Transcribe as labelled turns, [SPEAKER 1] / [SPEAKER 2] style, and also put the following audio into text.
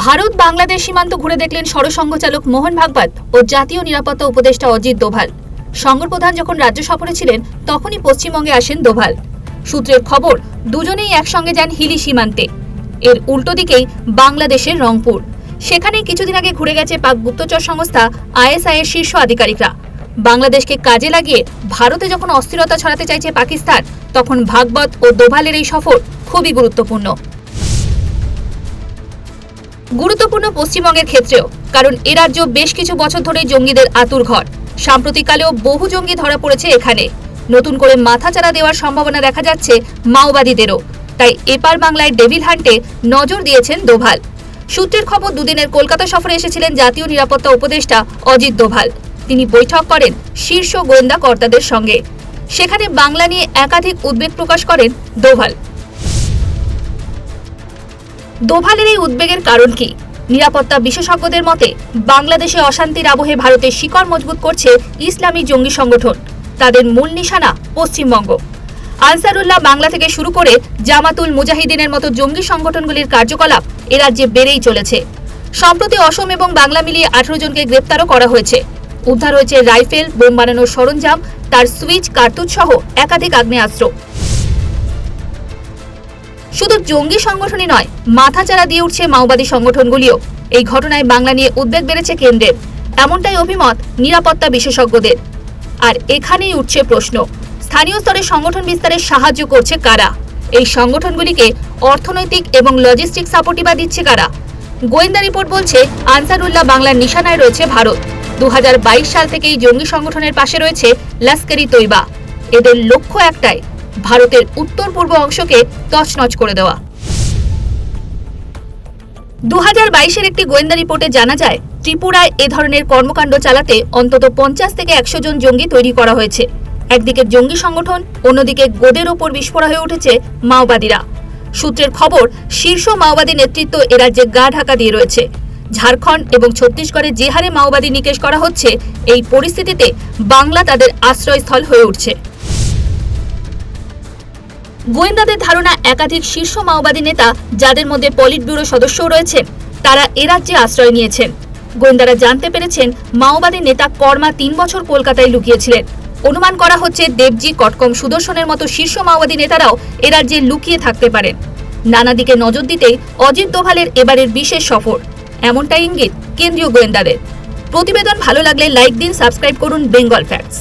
[SPEAKER 1] ভারত বাংলাদেশ সীমান্ত ঘুরে দেখলেন সরসংঘ চালক মোহন ভাগবত ও জাতীয় নিরাপত্তা উপদেষ্টা অজিত দোভাল। সংঘর প্রধান যখন রাজ্য সফরে ছিলেন তখনই পশ্চিমবঙ্গে আসেন দোভাল। সূত্রের খবর, দুজনেই একসঙ্গে যান হিলি সীমান্তে। এর উল্টো দিকেই বাংলাদেশের রংপুর। সেখানেই কিছুদিন আগে ঘুরে গেছে পাক গুপ্তচর সংস্থা ISI এর শীর্ষ আধিকারিকরা। বাংলাদেশকে কাজে লাগিয়ে ভারতে যখন অস্থিরতা ছড়াতে চাইছে পাকিস্তান, তখন ভাগবত ও দোভালের এই সফর খুবই গুরুত্বপূর্ণ পশ্চিমবঙ্গের ক্ষেত্রেও, কারণ এ রাজ্য বেশ কিছু বছর ধরেই জঙ্গিদের আতুরঘর। সাম্প্রতিককালেও বহু জঙ্গি ধরা পড়েছে এখানে। নতুন করে মাথাচাড়া দেওয়ার সম্ভাবনা দেখা যাচ্ছে মাওবাদীদেরও। তাই এপার বাংলায় ডেভিল হান্টে নজর দিয়েছেন দোভাল। সূত্রের খবর, দুদিনের কলকাতা সফরে এসেছিলেন জাতীয় নিরাপত্তা উপদেষ্টা অজিত দোভাল। তিনি বৈঠক করেন শীর্ষ গোয়েন্দা কর্তাদের সঙ্গে। সেখানে বাংলা নিয়ে একাধিক উদ্বেগ প্রকাশ করেন দোভাল। দোভালের এই উদ্বেগের কারণ কি? নিরাপত্তা বিশেষজ্ঞদের মতে, বাংলাদেশে অশান্তির আবহে ভারতের শিকড় মজবুত করছে ইসলামী জঙ্গি সংগঠন। তাদের মূল নিশানা পশ্চিমবঙ্গ। আনসারুল্লাহ বাংলা থেকে শুরু করে জামাতুল মুজাহিদিনের মতো জঙ্গি সংগঠনগুলির কার্যকলাপ এ রাজ্যে বেড়েই চলেছে। সম্প্রতি অসম এবং বাংলা মিলিয়ে 18 জনকে গ্রেপ্তারও করা হয়েছে। উদ্ধার হয়েছে রাইফেল, বোম বানানোর সরঞ্জাম, তার সুইচ, কার্তুজ সহ একাধিক আগ্নেয়াস্ত্র। শুধু জঙ্গি সংগঠনই নয়, মাথাচাড়া দিয়ে উঠছে মাওবাদী সংগঠনগুলিও। এই ঘটনায় বাংলা নিয়ে উদ্বেগ বেড়েছে কেন্দ্রের, এমনটাই অভিমত নিরাপত্তা বিশেষজ্ঞদের। আর এখানেই উঠছে প্রশ্ন, স্থানীয় স্তরে সংগঠন বিস্তারে সাহায্য করছে কারা? এই সংগঠনগুলিকে অর্থনৈতিক এবং লজিস্টিক সাপোর্টই বা দিচ্ছে কারা? গোয়েন্দা রিপোর্ট বলছে, আনসারুল্লাহ বাংলার নিশানায় রয়েছে ভারত। 2022 সাল থেকে এই জঙ্গি সংগঠনের পাশে রয়েছে লস্কর-ই-তৈবা। এদের লক্ষ্য একটাই, ভারতের উত্তর পূর্ব অংশকে তছনছ করে দেওয়া। 2022-এর একটি গোয়েন্দা রিপোর্টে জানা যায়, ত্রিপুরায় এ ধরনের কর্মকাণ্ড চালাতে অন্তত 50 থেকে 100 জন জঙ্গি তৈরি করা হয়েছে। একদিকে জঙ্গি সংগঠন, অন্যদিকে গোদের ওপর বিস্ফোরা হয়ে উঠেছে মাওবাদীরা। সূত্রের খবর, শীর্ষ মাওবাদী নেতৃত্ব এ রাজ্যে গা ঢাকা দিয়ে রয়েছে। ঝাড়খণ্ড এবং ছত্তিশগড়ে যে হারে মাওবাদী নিকেশ করা হচ্ছে, এই পরিস্থিতিতে বাংলা তাদের আশ্রয়স্থল হয়ে উঠছে। গোয়েন্দাদের ধারণা, একাধিক শীর্ষ মাওবাদী নেতা, যাদের মধ্যে পলিট ব্যুরো সদস্যও রয়েছেন, তারা এ রাজ্যে আশ্রয় নিয়েছেন। গোয়েন্দারা জানতে পেরেছেন, মাওবাদী নেতা কর্মা 3 বছর কলকাতায় লুকিয়েছিলেন। অনুমান করা হচ্ছে, দেবজি, কটকম, সুদর্শনের মতো শীর্ষ মাওবাদী নেতারাও এ রাজ্যে লুকিয়ে থাকতে পারেন। নানা দিকে নজর দিতেই অজিত দোভালের এবারের বিশেষ সফর, এমনটাই ইঙ্গিত কেন্দ্রীয় গোয়েন্দাদের। প্রতিবেদন ভালো লাগলে লাইক দিন, সাবস্ক্রাইব করুন বেঙ্গল ফ্যাক্টস।